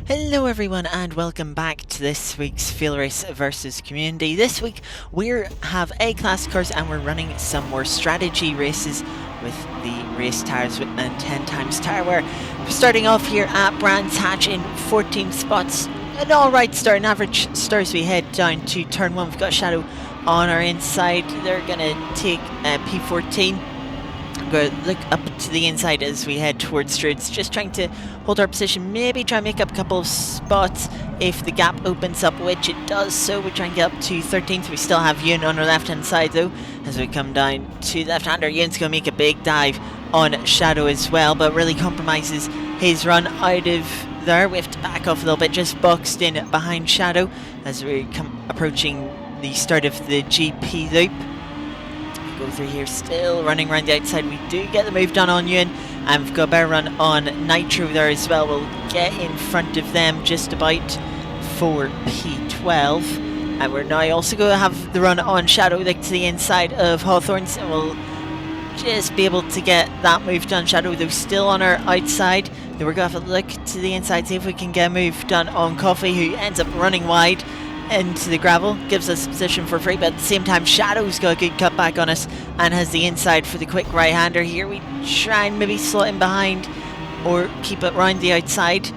Hello everyone and welcome back to this week's Field Race versus Community. This week we have A-Class cars and we're running some more strategy races with the race tires and 10 times tire wear. We're starting off here at Brands Hatch in 14 spots. An alright start, an average start as we head down to turn 1. We've got Shadow on our inside. They're going to take P14. Go look up to the inside as we head towards Stroods, just trying to hold our position, maybe try and make up a couple of spots if the gap opens up, which it does. So we try and get up to 13th. We still have Yun on our left hand side though, as we come down to the left hander. Yun's going to make a big dive on Shadow as well, but really compromises his run out of there. We have to back off a little bit, just boxed in behind Shadow as we come approaching the start of the GP loop. Go through here, still running around the outside. We do get the move done on Yun, and we've got a better run on Nitro there as well. We'll get in front of them just about for P12, and we're now also going to have the run on Shadow like to the inside of Hawthorns, and we'll just be able to get that move done. Shadow though still on our outside. Then we're going to have a look to the inside, see if we can get a move done on Coffee, who ends up running wide into the gravel, gives us position for free, but at the same time Shadow's got a good cutback on us and has the inside for the quick right hander here. We try and maybe slot in behind or keep it round the outside,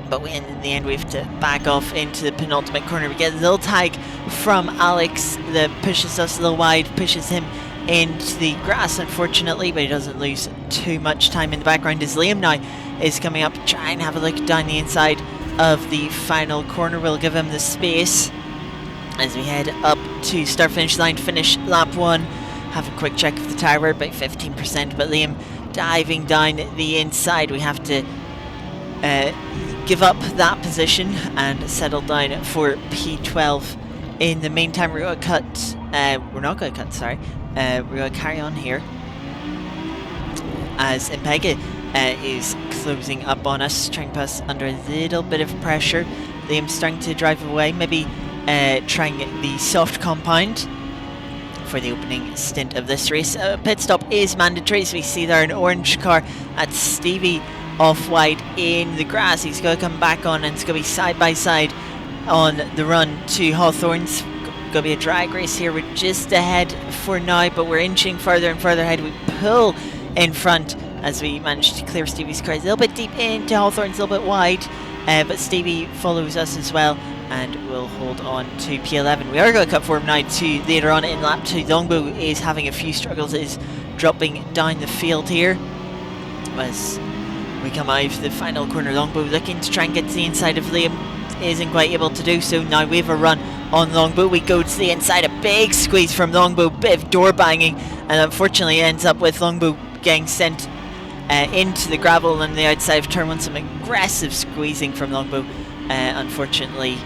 but in the end we have to back off into the penultimate corner. We get a little tag from Alex that pushes us a little wide, pushes him into the grass unfortunately, but he doesn't lose too much time in the background as Liam now is coming up to try and have a look down the inside of the final corner. We'll give him the space as we head up to start finish line to finish lap 1. Have a quick check of the tire wear, about 15%, but Liam diving down the inside. We have to give up that position and settle down for P12. In the meantime, we're going to cut, we're going to carry on here as Impega is closing up on us, trying to put us under a little bit of pressure. Liam's starting to drive away, maybe trying the soft compound for the opening stint of this race. Pit stop is mandatory, so we see there an orange car at Stevie off wide in the grass. He's going to come back on and it's going to be side by side on the run to Hawthorns. Going to be a drag race here. We're just ahead for now, but we're inching further and further ahead. We pull in front as we manage to clear Stevie's car. A little bit deep into Hawthorns, a little bit wide, but Stevie follows us as well and will hold on to P11. We are going to cut for him now to later on in lap 2. Longbow is having a few struggles, is dropping down the field here as we come out of the final corner. Longbow looking to try and get to the inside of Liam, isn't quite able to do so. Now we have a run on Longbow. We go to the inside, a big squeeze from Longbow, bit of door banging, and unfortunately ends up with Longbow getting sent into the gravel on the outside of turn 1. Some aggressive squeezing from Longbow unfortunately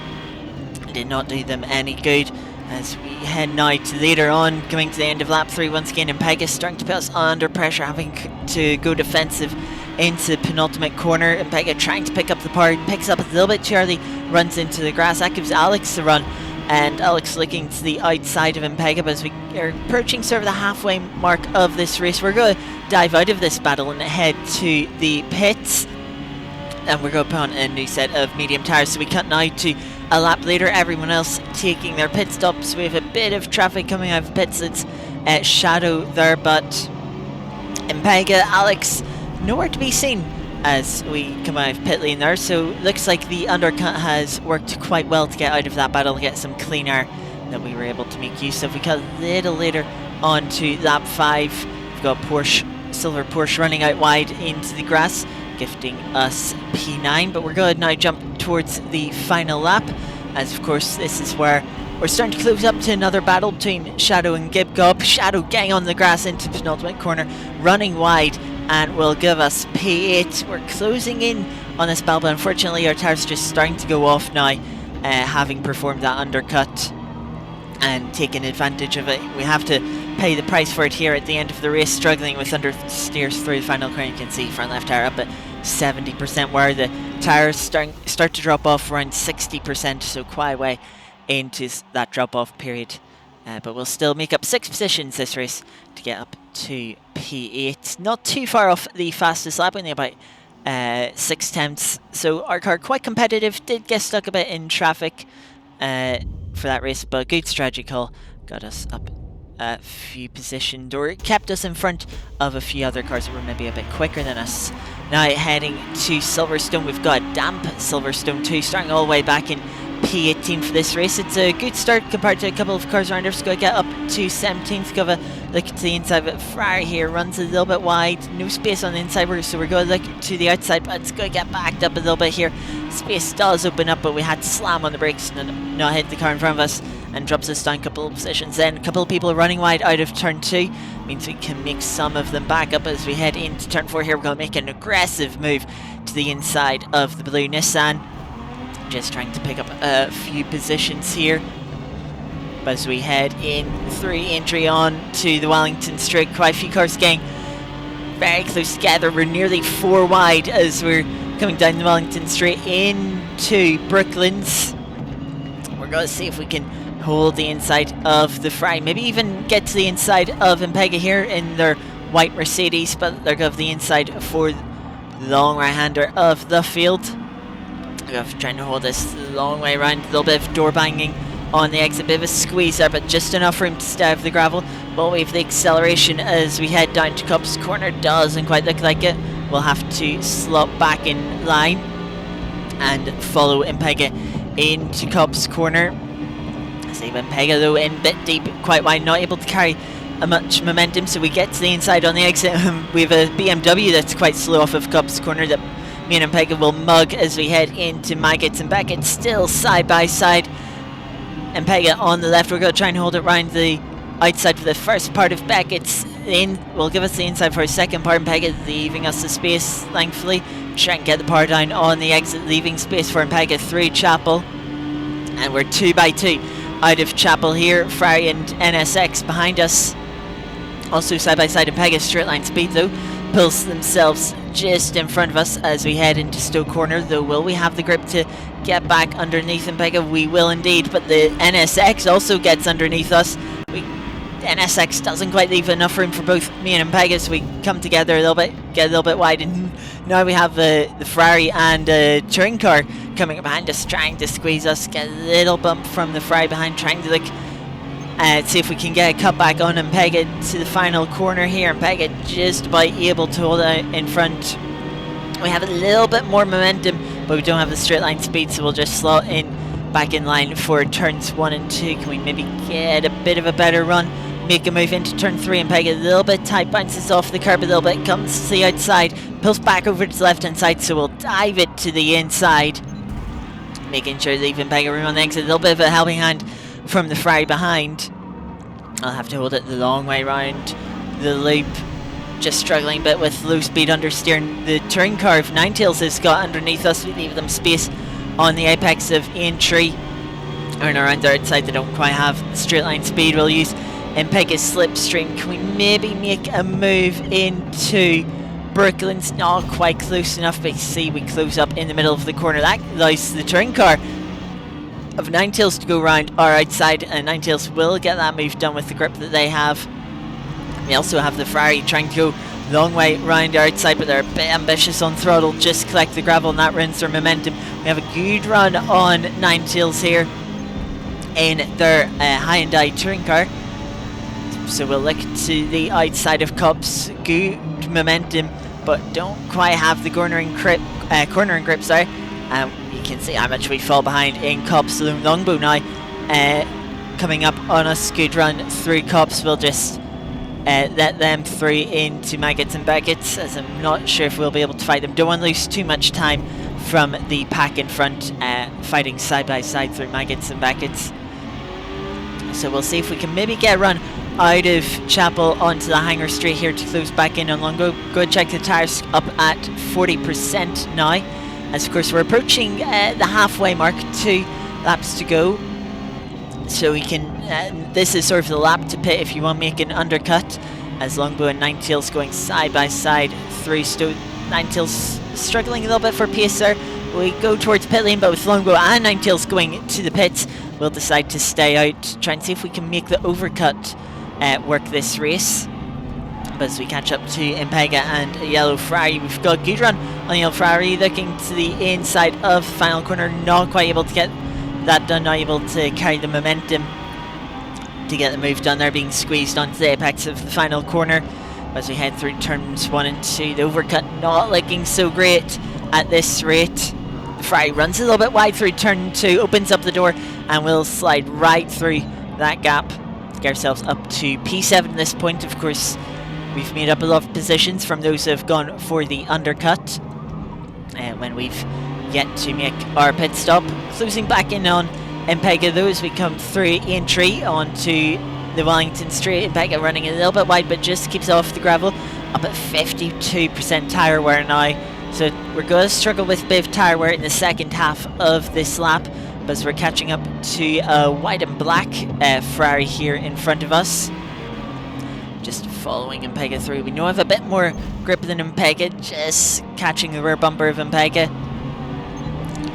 did not do them any good. As we head now to later on, coming to the end of lap 3 once again, Impega starting to put us under pressure, having to go defensive into the penultimate corner. Impega trying to pick up the power, picks up a little bit too early, runs into the grass. That gives Alex the run, and Alex looking to the outside of Impega. But as we are approaching sort of the halfway mark of this race, we're going to dive out of this battle and head to the pits, and we're going to put on a new set of medium tires. So we cut now to a lap later, everyone else taking their pit stops. We have a bit of traffic coming out of pits. It's Shadow there, but Impega, Alex, nowhere to be seen as we come out of pit lane there. So looks like the undercut has worked quite well to get out of that battle, get some clean air that we were able to make use of. We cut a little later on to lap 5. We've got Silver Porsche running out wide into the grass, gifting us P9, but we're going to now jump towards the final lap, as of course this is where we're starting to close up to another battle between Shadow and Gib Gob. Shadow getting on the grass into the penultimate corner, running wide, and will give us P8. We're closing in on this battle, but unfortunately our tires are just starting to go off now, having performed that undercut and taken advantage of it. We have to pay the price for it here at the end of the race, struggling with understeers through the final corner. You can see front left tire up at 70%, where the tires start to drop off around 60%, so quite a way into that drop off period. But we'll still make up 6 positions this race to get up to P8. Not too far off the fastest lap, only about 6/10. So our car quite competitive, did get stuck a bit in traffic for that race, but good strategy call, got us up a few positioned, or it kept us in front of a few other cars that were maybe a bit quicker than us. Now heading to Silverstone, we've got damp Silverstone 2, starting all the way back in P18 for this race. It's a good start compared to a couple of cars around us. Going to get up to 17th. Give a look to the inside, but Ferrari here runs a little bit wide. No space on the inside, so we're going to look to the outside, but it's going to get backed up a little bit here. Space does open up, but we had to slam on the brakes and not hit the car in front of us, and drops us down a couple of positions. Then a couple of people running wide out of turn 2 means we can make some of them back up as we head into turn 4 here. We're going to make an aggressive move to the inside of the blue Nissan, just trying to pick up a few positions here. But as we head in through entry on to the Wellington Straight, quite a few cars getting very close together. We're nearly 4 wide as we're coming down the Wellington Straight into Brooklands. We're going to see if we can hold the inside of the Ferrari, maybe even get to the inside of Impega here in their white Mercedes, but they're going to have the inside for the long right-hander of the field. We're trying to hold this the long way around, a little bit of door banging on the exit, bit of a squeeze there, but just enough room to stay off the gravel. But we have the acceleration as we head down to Copse Corner. Doesn't quite look like it. We'll have to slot back in line and follow Impega into Copse Corner. Save Impega though in bit deep, quite wide, not able to carry much momentum, so we get to the inside on the exit. We have a BMW that's quite slow off of Copse Corner that me and Impega will mug as we head into Maggots and Beckett, still side by side. Impega on the left, we're going to try and hold it round the outside for the first part of Beckett's in. Will give us the inside for a second part. Impega leaving us the space, thankfully. Try and get the power down on the exit, leaving space for Impega through Chapel. And we're 2 by 2 out of Chapel here. Ferrari and NSX behind us. Also side by side. Impega straight line speed though pulls themselves just in front of us as we head into Stoke Corner, though will we have the grip to get back underneath Impega? We will indeed, but the NSX also gets underneath us. NSX doesn't quite leave enough room for both me and Impega, so we come together a little bit, get a little bit wide, and now we have the Ferrari and touring car coming behind us, trying to squeeze us, get a little bump from the Ferrari behind, trying to look see if we can get a cut back on Impega to the final corner here. Impega just about able to hold out in front. We have a little bit more momentum, but we don't have the straight line speed, so we'll just slot in back in line for turns 1 and 2. Can we maybe get a bit of a better run, make a move into turn 3? Impega a little bit tight, bounces off the curb a little bit, comes to the outside, pulls back over to the left hand side, so we'll dive it to the inside, making sure to leave Impega room on the exit. A little bit of a helping hand from the Ferrari behind. I'll have to hold it the long way round the loop, just struggling a bit with low speed understeering. The touring car of Ninetails has got underneath us. We leave them space on the apex of entry, and around the outside they don't quite have straight line speed. We'll use Impega's slipstream. Can we maybe make a move into Brooklands? Not quite close enough, but you see we close up in the middle of the corner. That allows the touring car of Ninetails to go around our outside, and Ninetails will get that move done with the grip that they have. We also have the Ferrari trying to go long way round our outside, but they're a bit ambitious on throttle, just collect the gravel, and that ruins their momentum. We have a good run on Ninetails here in their Hyundai touring car, so we'll look to the outside of Copse. Good momentum, but don't quite have the cornering grip, sorry. You can see how much we fall behind in Copse. Longbow now coming up on us. Good run through Copse. We'll just let them through into Maggots and Beckett's, as I'm not sure if we'll be able to fight them. Don't want to lose too much time from the pack in front, fighting side by side through Maggots and Beckett's. So we'll see if we can maybe get a run out of Chapel onto the Hanger Straight here to close back in on Longbow. Go check the tyres up at 40% now, as of course we're approaching the halfway mark, 2 laps to go. So we can, this is sort of the lap to pit if you want to make an undercut, as Longbow and Ninetails going side by side through Stoke. Ninetails struggling a little bit for pace there. We go towards pit lane, but with Longbow and Ninetails going to the pits, we'll decide to stay out, try and see if we can make the overcut work this race. as we catch up to Impega and Yellow Ferrari. We've got good run on Yellow Ferrari, looking to the inside of the final corner, not quite able to get that done, not able to carry the momentum to get the move done there, being squeezed onto the apex of the final corner as we head through turns 1 and 2. The overcut not looking so great at this rate. The Ferrari runs a little bit wide through turn 2, opens up the door, and we'll slide right through that gap, get ourselves up to P7 at this point. Of course, we've made up a lot of positions from those who have gone for the undercut when we've yet to make our pit stop. Closing back in on Impega though as we come through entry onto the Wellington straight. Impega running a little bit wide, but just keeps off the gravel, up at 52% tyre wear now. So we're going to struggle with a bit of tyre wear in the second half of this lap, as we're catching up to a white and black Ferrari here in front of us. Just following Impega through. We know I have a bit more grip than Impega, just catching the rear bumper of Impega.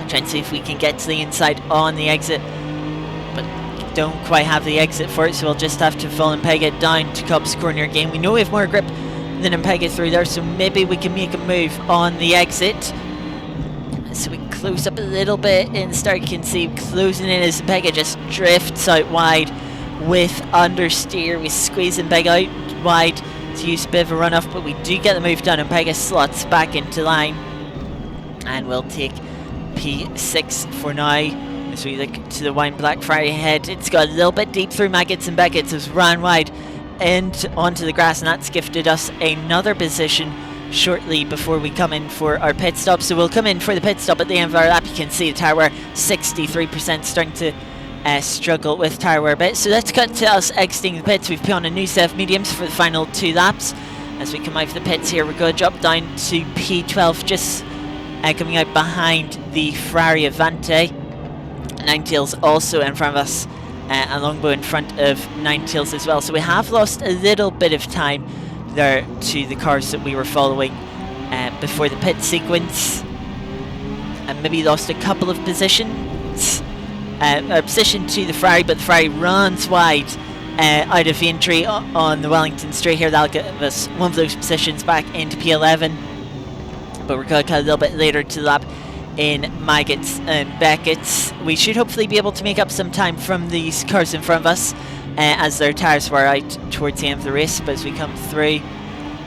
Trying to see if we can get to the inside on the exit, but don't quite have the exit for it, so we'll just have to follow Impega down to Cobb's Corner again. We know we have more grip than Impega through there, so maybe we can make a move on the exit. So we close up a little bit in the start. You can see closing in as Impega just drifts out wide with understeer. We squeeze Impega out wide to use a bit of a run-off, but we do get the move done. Impega slots back into line, and we'll take P6 for now. As we look to the wine black Ferrari ahead, it's got a little bit deep through Maggots and Beckett's. It's ran wide and onto the grass, and that's gifted us another position shortly before we come in for our pit stop. So we'll come in for the pit stop at the end of our lap. You can see the tyre wear 63%, starting to struggle with tyre wear a bit. So let's cut to us exiting the pits. We've put on a new set of mediums for the final 2 laps. As we come out of the pits here, we're going to drop down to P12, just coming out behind the Ferrari Avante. Ninetails also in front of us, and Longbow in front of Ninetails as well. So we have lost a little bit of time there to the cars that we were following before the pit sequence, and maybe lost a couple of positions. A position to the Ferrari, but the Ferrari runs wide out of entry on the Wellington straight here. That'll give us one of those positions back into P11, but we're going to cut a little bit later to the lap in Maggots and Beckett's. We should hopefully be able to make up some time from these cars in front of us as their tyres wear out towards the end of the race. But as we come through,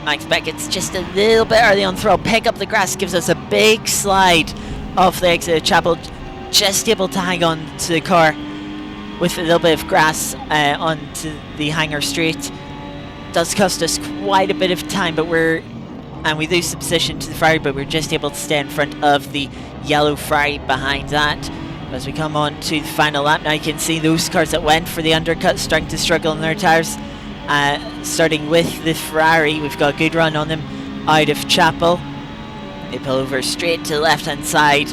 Max Beckett's just a little bit early on throw, pick up the grass, gives us a big slide off the exit of Chapel, just able to hang on to the car with a little bit of grass onto the hangar straight. Does cost us quite a bit of time, but we lose the position to the Ferrari, but we're just able to stay in front of the yellow Ferrari behind that. As we come on to the final lap, now you can see those cars that went for the undercut starting to struggle on their tyres. Starting with the Ferrari, we've got a good run on them out of Chapel. They pull over straight to the left hand side,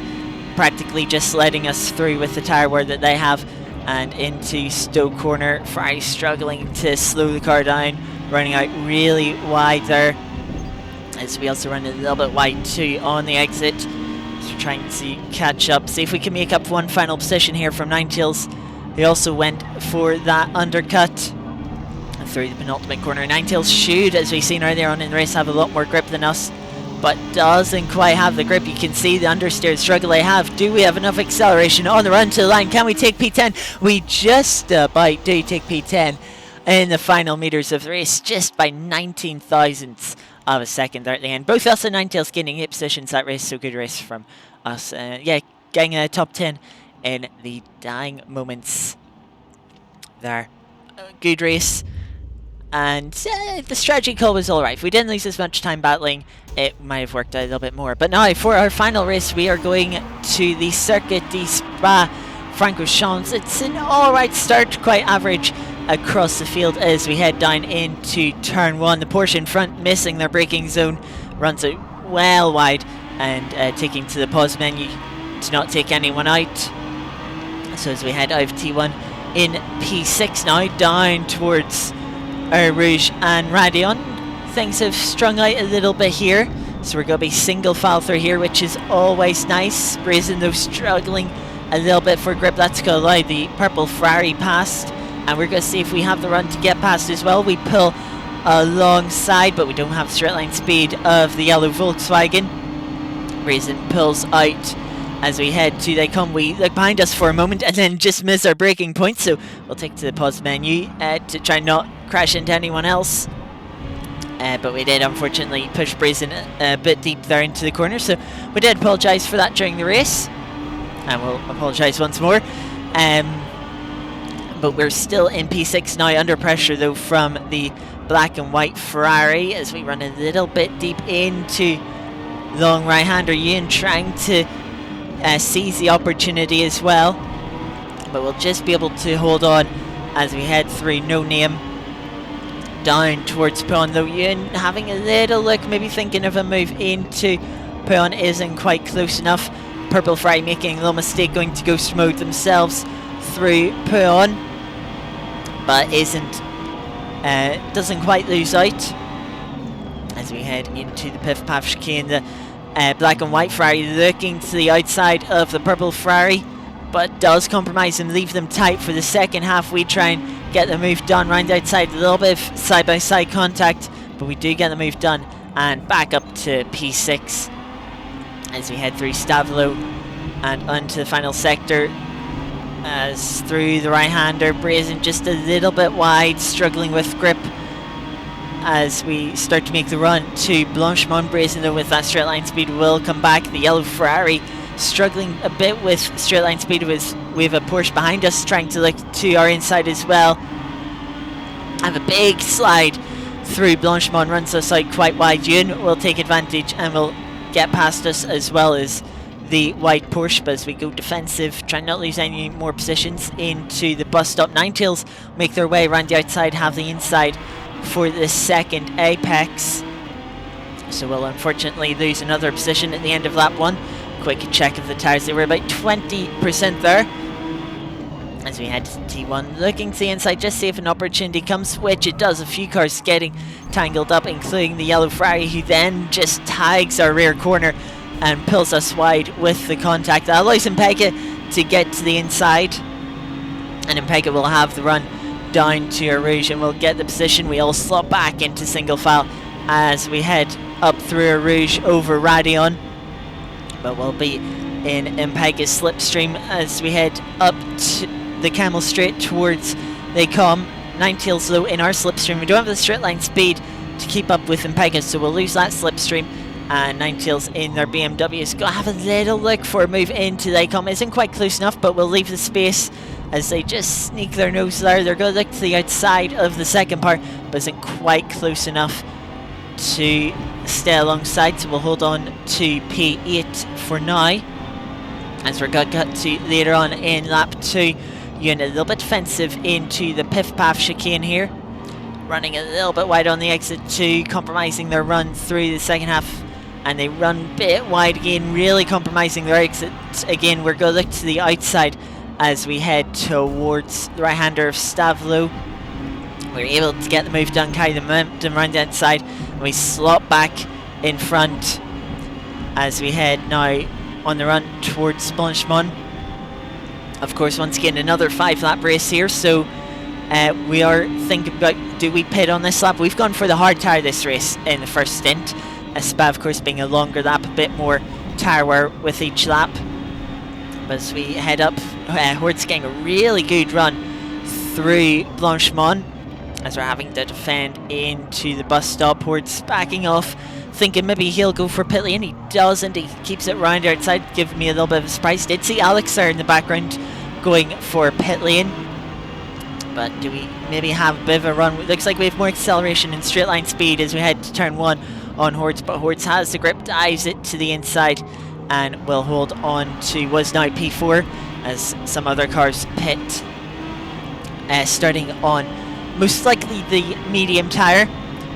practically just letting us through with the tyre wear that they have, and into Stowe Corner. Ferrari struggling to slow the car down, running out really wide there, as we also run a little bit wide too on the exit. So we're trying to catch up, see if we can make up one final position here from Ninetails. They also went for that undercut through the penultimate corner. Ninetails should, as we've seen earlier on in the race, have a lot more grip than us, but doesn't quite have the grip. You can see the understeer struggle they have. Do we have enough acceleration on the run to the line? Can we take P10? We just about do take P10 in the final meters of the race, just by 19 thousandths of a second there at the end. Both us and Ninetails gaining 8 positions that race, so good race from us. Yeah, getting a top 10 in the dying moments there. Good race, and the strategy call was alright. If we didn't lose as much time battling, it might have worked out a little bit more. But now for our final race, we are going to the Circuit de Spa-Francorchamps. It's an alright start, quite average across the field as we head down into turn 1. The Porsche in front missing their braking zone, runs it well wide and taking to the pause menu to not take anyone out. So as we head out of T1 in P6 now, down towards Rouge and Radeon, things have strung out a little bit here, so we're going to be single file through here, which is always nice. Brazen though struggling a little bit for grip. That's going to allow the purple Ferrari past, and we're going to see if we have the run to get past as well. We pull alongside, but we don't have straight line speed of the yellow Volkswagen. Brazen pulls out as we head to they come. We look behind us for a moment and then just miss our braking point, so we'll take to the pause menu to try not crash into anyone else. But we did unfortunately push Brazen a bit deep there into the corner, so we did apologise for that during the race, and we'll apologise once more. But we're still in P6 now, under pressure though from the black and white Ferrari as we run a little bit deep into long right-hander Ewan, trying to seize the opportunity as well, but we'll just be able to hold on as we head through No Name down towards Puon, though Ewan having a little look, maybe thinking of a move into Puon, isn't quite close enough. Purple Ferrari making a little mistake, going to ghost mode themselves through Puon, but doesn't quite lose out as we head into the Piff Paff chicane. The black and white Ferrari looking to the outside of the purple Ferrari, but does compromise and leave them tight for the second half. We try and get the move done round outside, a little bit of side-by-side contact, but we do get the move done and back up to P6 as we head through Stavelot and onto the final sector. As through the right-hander, Brazen just a little bit wide, struggling with grip as we start to make the run to Blanchemont. Brazen though with that straight line speed will come back. The yellow Ferrari struggling a bit with straight line speed. We have a Porsche behind us trying to look to our inside as well. Have a big slide through Blanchemont, runs us out quite wide. Ewan will take advantage and will get past us, as well as the white Porsche. But as we go defensive, try not to lose any more positions into the bus stop. Ninetails make their way around the outside, have the inside for the second apex, so we'll unfortunately lose another position at the end of lap 1. Quick check of the tyres, they were about 20% there as we head to T1, looking to the inside, just see if an opportunity comes, which it does. A few cars getting tangled up, including the yellow Ferrari, who then just tags our rear corner and pulls us wide with the contact. That allows Impega to get to the inside, and Impega will have the run down to Rouge and we'll get the position. We all slot back into single file as we head up through Rouge over Radeon, but we'll be in Impega's slipstream as we head up to the Camel Straight towards they come. Ninetails though in our slipstream. We don't have the straight line speed to keep up with Impega, so we'll lose that slipstream. And Ninetails in their BMW is going to have a little look for a move into they come. Isn't quite close enough, but we'll leave the space as they just sneak their nose there. They're going to look to the outside of the second part, but isn't quite close enough to stay alongside, so we'll hold on to P8 for now as we're going to cut to later on in lap 2. Ewan a little bit defensive into the Piff Paff chicane here, running a little bit wide on the exit 2, compromising their run through the second half, and they run a bit wide again, really compromising their exit again. We're going to look to the outside as we head towards the right-hander of Stavelot. We're able to get the move done, carry the momentum around the inside, and we slot back in front as we head now on the run towards Blanchemont. Of course, once again, another 5-lap race here, so we are thinking about, do we pit on this lap? We've gone for the hard tyre this race in the first stint, Spa of course being a longer lap, a bit more tyre wear with each lap. But as we head up, Hort's getting a really good run through Blanchemont as we're having to defend into the bus stop. Hort's backing off, thinking maybe he'll go for pit lane. He doesn't, he keeps it round outside, giving me a little bit of a surprise. Did see Alex there in the background going for pit lane, but do we maybe have a bit of a run? It looks like we have more acceleration and straight line speed as we head to turn 1 on Hortz, but Hortz has the grip, dives it to the inside, and will hold on to was now P4 as some other cars pit, starting on most likely the medium tyre.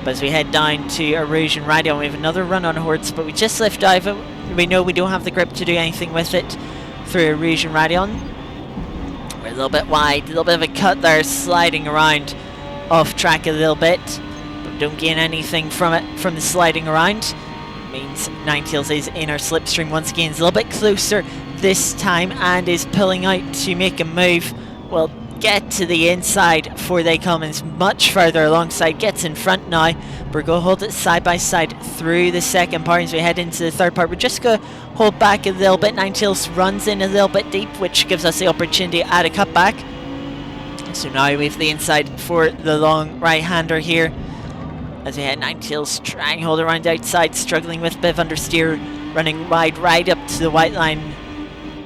But as we head down to Rouge and Radeon, we have another run on Hortz, but we just left dive it. We know we don't have the grip to do anything with it through Rouge and Radeon. We're a little bit wide, a little bit of a cut there, sliding around off track a little bit, but don't gain anything from it, from the sliding around. Means Ninetails is in our slipstream once again. Is a little bit closer this time and is pulling out to make a move. Well, get to the inside before they come, and is much further alongside, gets in front now. We're going to hold it side by side through the second part as we head into the third part. We're just going to hold back a little bit. Ninetales runs in a little bit deep, which gives us the opportunity at a cutback. So now we have the inside for the long right-hander here. As we head, Ninetales trying to hold around the outside, struggling with a bit of understeer, running wide right up to the white line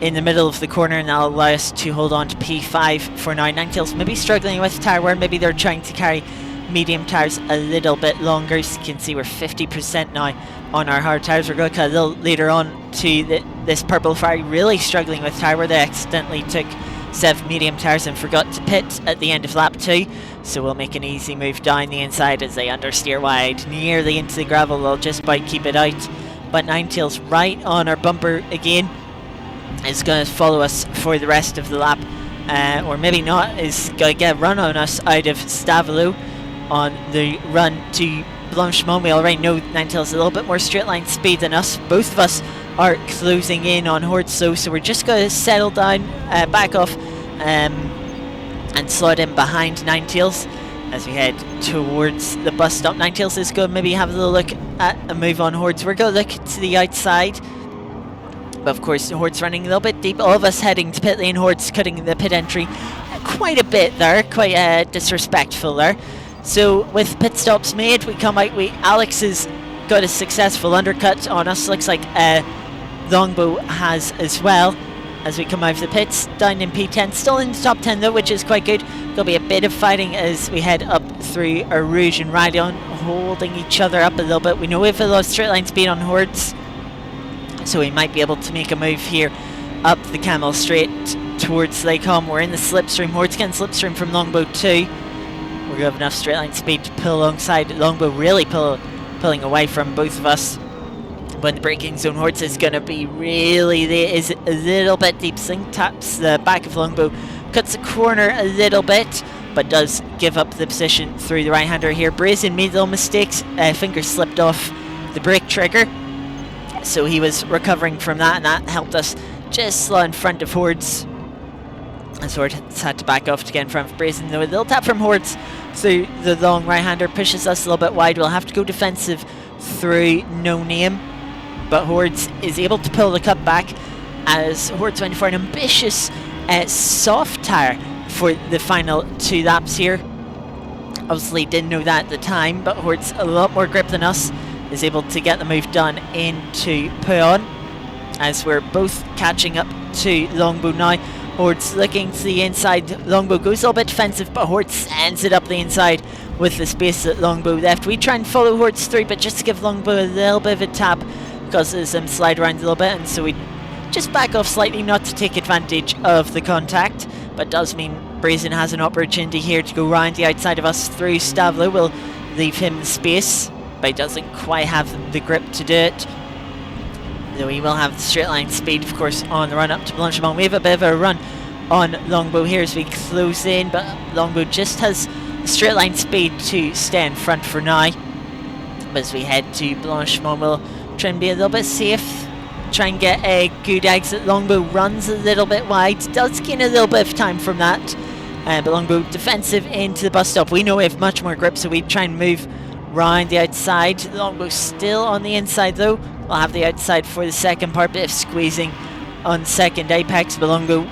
in the middle of the corner, and that'll allow us to hold on to P5 for now. Ninetales maybe struggling with tyre wear, maybe they're trying to carry medium tyres a little bit longer. So you can see we're 50% now on our hard tyres. We're going to cut a little later on to this Purple Fairy, really struggling with tyre wear. They accidentally took 7 medium tyres and forgot to pit at the end of lap 2. So we'll make an easy move down the inside as they understeer wide, nearly into the gravel. They'll just about keep it out. But Ninetales right on our bumper again is going to follow us for the rest of the lap. Or maybe not, is going to get a run on us out of Stavelot on the run to Blanchemont. We already know Ninetales a little bit more straight line speed than us. Both of us are closing in on Hortso, so we're just going to settle down, back off, and slide in behind Ninetales as we head towards the bus stop. Ninetales is going to maybe have a little look at a move on Hordes. We're going to look to the outside, but of course Hordes running a little bit deep. All of us heading to pit lane. Hordes cutting the pit entry quite a bit there, quite disrespectful there. So with pit stops made, we come out. Alex has got a successful undercut on us. Looks like Longbow has as well. As we come out of the pits, down in P10, still in the top 10 though, which is quite good. There'll be a bit of fighting as we head up through Rouge and Radion, holding each other up a little bit. We know we have a lot of straight line speed on Hordes, so we might be able to make a move here up the Camel Straight towards Lake Hom. We're in the slipstream. Hordes can slipstream from Longbow too. We're going to have enough straight line speed to pull alongside. Longbow really pulling away from both of us. When the braking zone, Hordes is going to be really there, is a little bit deep. Sling taps the back of Longbow, cuts the corner a little bit, but does give up the position through the right-hander here. Brazen made little mistakes, finger slipped off the brake trigger, so he was recovering from that, and that helped us just slow in front of Hordes. And so Hordes had to back off to get in front of Brazen, though a little tap from Hordes, so the long right-hander pushes us a little bit wide. We'll have to go defensive through No Name. But Hordes is able to pull the cut back as Hordes went for an ambitious soft tyre for the final 2 laps here. Obviously didn't know that at the time, but Hordes a lot more grip than us, is able to get the move done into Puyon as we're both catching up to Longbow now. Hordes looking to the inside. Longbow goes a little bit defensive, but Hordes sends it up the inside with the space that Longbow left. We try and follow Hordes through, but just to give Longbow a little bit of a tap, causes him slide around a little bit, and so we just back off slightly, not to take advantage of the contact, but does mean Brazen has an opportunity here to go round the outside of us through Stavelot. We'll leave him the space, but he doesn't quite have the grip to do it. Though he will have the straight line speed, of course, on the run up to Blanchemont. We have a bit of a run on Longbow here as we close in, but Longbow just has straight line speed to stay in front for now. But as we head to Blanchemont, we'll try and be a little bit safe, try and get a good exit. Longbow runs a little bit wide, does gain a little bit of time from that, but Longbow defensive into the bus stop. We know we have much more grip, so we try and move round the outside. Longbow still on the inside though. We'll have the outside for the second part, bit of squeezing on second apex, but Longbow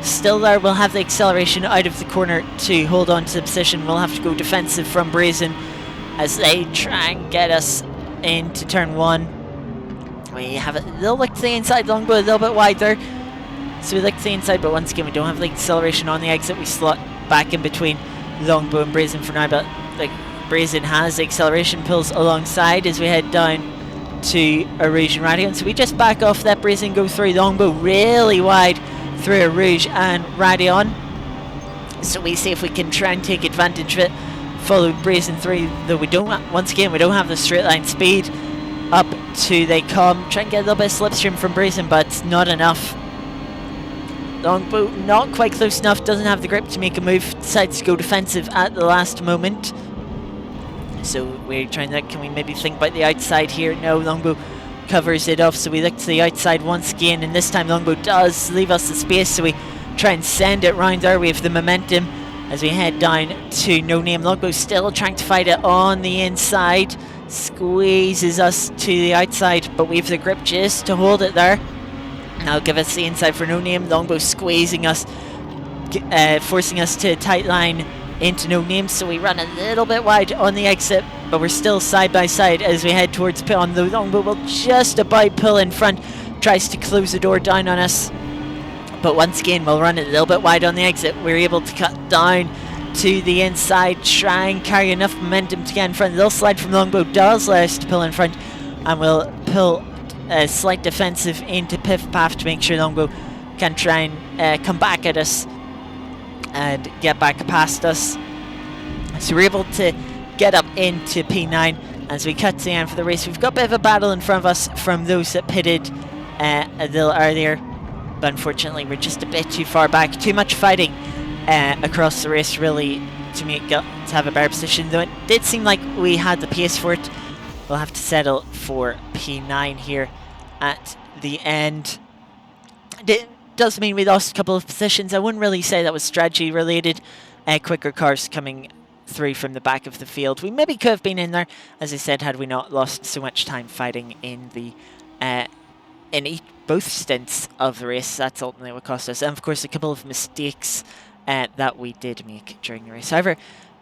still there. We'll have the acceleration out of the corner to hold on to the position. We'll have to go defensive from Brazen as they try and get us into turn 1. We have a little look to the inside. Longbow a little bit wide there, so we look to the inside, but once again we don't have the acceleration on the exit. We slot back in between Longbow and Brazen for now, but like Brazen has the acceleration, pulls alongside as we head down to Rouge and Radion, so we just back off, let Brazen go through. Longbow really wide through Rouge and Radion, so we see if we can try and take advantage of it, follow Brazen through, though we don't, once again we don't have the straight line speed. Up to they come, try and get a little bit of slipstream from Brazen, but not enough. Longbow not quite close enough, doesn't have the grip to make a move, decides to go defensive at the last moment. So we're trying that, can we maybe think about the outside here? No, Longbow covers it off, so we look to the outside once again, and this time Longbow does leave us the space, so we try and send it round there. We have the momentum as we head down to No Name. Longbow still trying to fight it on the inside. Squeezes us to the outside, but we have the grip just to hold it there. Now give us the inside for No Name. Longbow squeezing us, forcing us to a tight line into No Name, so we run a little bit wide on the exit, but we're still side by side as we head towards pit on. The Longbow will just about pull in front, tries to close the door down on us, but once again we'll run a little bit wide on the exit. We're able to cut down to the inside, try and carry enough momentum to get in front. A little slide from Longbow does let us to pull in front, and we'll pull a slight defensive into Piff Path to make sure Longbow can try and come back at us and get back past us. So we're able to get up into P9 as we cut to the end for the race. We've got a bit of a battle in front of us from those that pitted a little earlier, but unfortunately we're just a bit too far back. Too much fighting across the race really to have a better position, though it did seem like we had the pace for it. We'll have to settle for P9 here at the end. It does mean we lost a couple of positions. I wouldn't really say that was strategy related. Quicker cars coming through from the back of the field. We maybe could have been in there, as I said, had we not lost so much time fighting in the both stints of the race. That's ultimately what cost us, and of course a couple of mistakes that we did make during the race. However,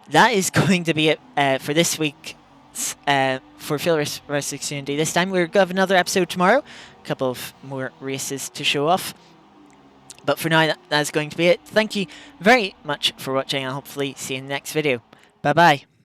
that is going to be it for this week for Field Race Xfinity. This time we're going to have another episode tomorrow, a couple of more races to show off. But for now, that's going to be it. Thank you very much for watching, and hopefully see you in the next video. Bye bye.